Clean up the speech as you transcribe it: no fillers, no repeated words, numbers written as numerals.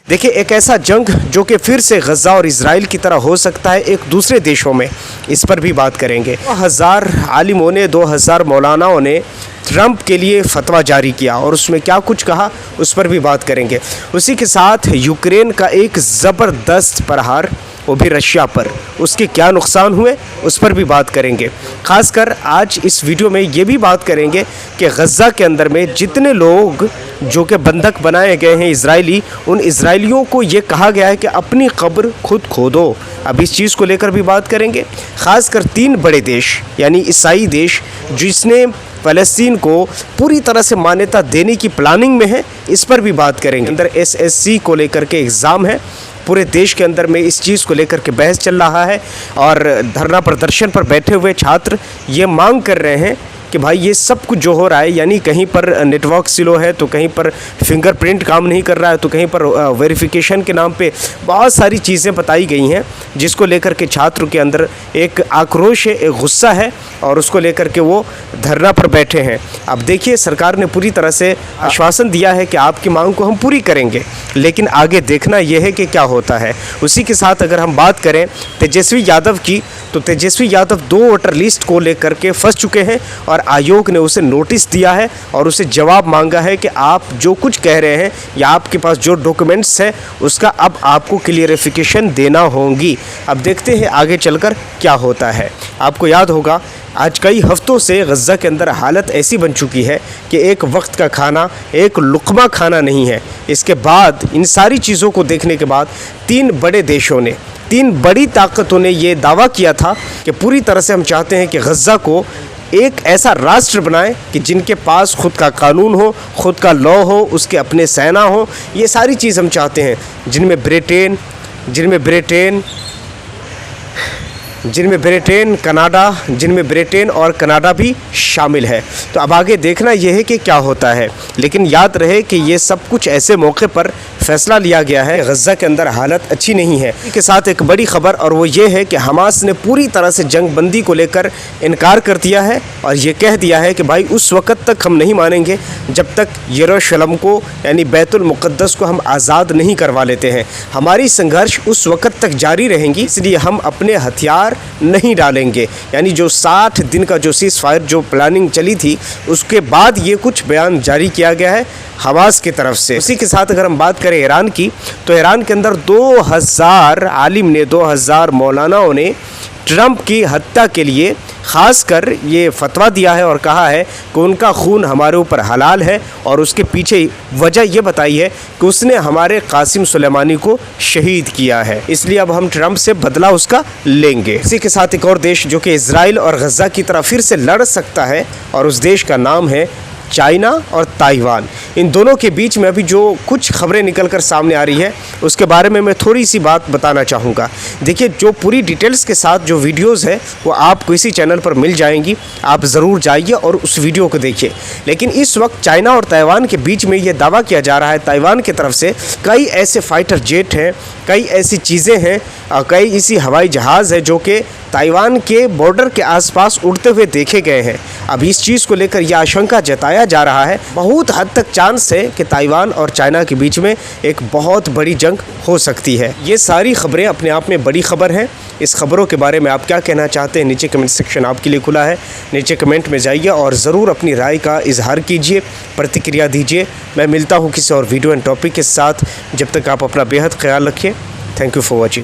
देखिए, एक ऐसा जंग जो कि फिर से गज़ा और इजराइल की तरह हो सकता है एक दूसरे देशों में, इस पर भी बात करेंगे। 2000 आलिमों ने, 2000 मौलानाओं ने ट्रंप के लिए फतवा जारी किया और उसमें क्या कुछ कहा उस पर भी बात करेंगे। उसी के साथ यूक्रेन का एक ज़बरदस्त प्रहार, वो भी रशिया पर, उसके क्या नुकसान हुए उस पर भी बात करेंगे। ख़ासकर आज इस वीडियो में ये भी बात करेंगे कि गज़ा के अंदर में जितने लोग जो कि बंधक बनाए गए हैं इजरायली, उन इजरायलियों को ये कहा गया है कि अपनी कब्र खुद खोदो। अब इस चीज़ को लेकर भी बात करेंगे। ख़ासकर 3 बड़े देश यानी ईसाई देश जिसने फ़लस्तीन को पूरी तरह से मान्यता देने की प्लानिंग में है, इस पर भी बात करेंगे। अंदर SSC को लेकर के एग्ज़ाम है, पूरे देश के अंदर में इस चीज़ को लेकर के बहस चल रहा है और धरना प्रदर्शन पर बैठे हुए छात्र ये मांग कर रहे हैं कि भाई ये सब कुछ जो हो रहा है, यानी कहीं पर नेटवर्क स्लो है तो कहीं पर फिंगरप्रिंट काम नहीं कर रहा है तो कहीं पर वेरिफिकेशन के नाम पे बहुत सारी चीज़ें बताई गई हैं, जिसको लेकर के छात्र के अंदर एक आक्रोश है, एक गुस्सा है और उसको लेकर के वो धरना पर बैठे हैं। अब देखिए, सरकार ने पूरी तरह से आश्वासन दिया है कि आपकी मांग को हम पूरी करेंगे, लेकिन आगे देखना यह है कि क्या होता है। उसी के साथ अगर हम बात करें तेजस्वी यादव की, तो तेजस्वी यादव 2 वोटर लिस्ट को लेकर के फंस चुके हैं और आयोग ने उसे नोटिस दिया है और उसे जवाब मांगा है कि आप जो कुछ कह रहे हैं या आपके पास जो डॉक्यूमेंट्स है उसका अब आपको क्लियरिफिकेशन देना होगी। अब देखते हैं आगे चलकर क्या होता है। आपको याद होगा आज कई हफ्तों से गज़ा के अंदर हालत ऐसी बन चुकी है कि एक वक्त का खाना, एक लुक़मा खाना नहीं है। इसके बाद इन सारी चीज़ों को देखने के बाद 3 बड़े देशों ने, 3 बड़ी ताकतों ने ये दावा किया था कि पूरी तरह से हम चाहते हैं कि गज़ा को एक ऐसा राष्ट्र बनाए कि जिनके पास खुद का कानून हो, खुद का लॉ हो, उसके अपने सेना हो। ये सारी चीज़ हम चाहते हैं, जिनमें ब्रिटेन और कनाडा भी शामिल है। तो अब आगे देखना यह है कि क्या होता है, लेकिन याद रहे कि ये सब कुछ ऐसे मौके पर फैसला लिया गया है। गज़ा के अंदर हालत अच्छी नहीं है। इसके साथ एक बड़ी खबर, और वो ये है कि हमास ने पूरी तरह से जंग बंदी को लेकर इनकार कर दिया है और ये कह दिया है कि भाई उस वक़्त तक हम नहीं मानेंगे जब तक यरूशलेम को यानी बैतुल मुक़द्दस को हम आज़ाद नहीं करवा लेते हैं। हमारी संघर्ष उस वक़्त तक जारी रहेंगी, इसलिए हम अपने हथियार नहीं डालेंगे। यानी जो 60 दिन का जो सीज़ फायर जो प्लानिंग चली थी, उसके बाद ये कुछ बयान जारी किया गया है हमास की तरफ से। उसी के साथ अगर हम बात करें ईरान की, तो ईरान के अंदर 2000 आलिम ने, 2000 मौलानाओं ने ट्रंप की हत्या के लिए ख़ासकर ये फतवा दिया है और कहा है कि उनका खून हमारे ऊपर हलाल है और उसके पीछे वजह ये बताई है कि उसने हमारे कासिम सुलेमानी को शहीद किया है, इसलिए अब हम ट्रंप से बदला उसका लेंगे। इसी के साथ एक और देश जो कि इजराइल और गज़ा की तरह फिर से लड़ सकता है और उस देश का नाम है चाइना और ताइवान। इन दोनों के बीच में अभी जो कुछ खबरें निकलकर सामने आ रही है उसके बारे में मैं थोड़ी सी बात बताना चाहूँगा। देखिए, जो पूरी डिटेल्स के साथ जो वीडियोस है वो आपको इसी चैनल पर मिल जाएंगी, आप ज़रूर जाइए और उस वीडियो को देखिए। लेकिन इस वक्त चाइना और ताइवान के बीच में ये दावा किया जा रहा है ताइवान की तरफ से, कई ऐसे फाइटर जेट हैं, कई ऐसी चीज़ें हैं, कई ऐसी हवाई जहाज़ है जो कि ताइवान के बॉर्डर के आसपास उड़ते हुए देखे गए हैं। अब इस चीज़ को लेकर यह आशंका जताया जा रहा है, बहुत हद तक चांस है कि ताइवान और चाइना के बीच में एक बहुत बड़ी जंग हो सकती है। ये सारी खबरें अपने आप में बड़ी खबर हैं। इस खबरों के बारे में आप क्या कहना चाहते हैं, नीचे कमेंट सेक्शन आपके लिए खुला है। नीचे कमेंट में जाइए और ज़रूर अपनी राय का इजहार कीजिए, प्रतिक्रिया दीजिए। मैं मिलता हूँ किसी और वीडियो एंड टॉपिक के साथ। जब तक आप अपना बेहद ख्याल रखिए। Thank you for watching.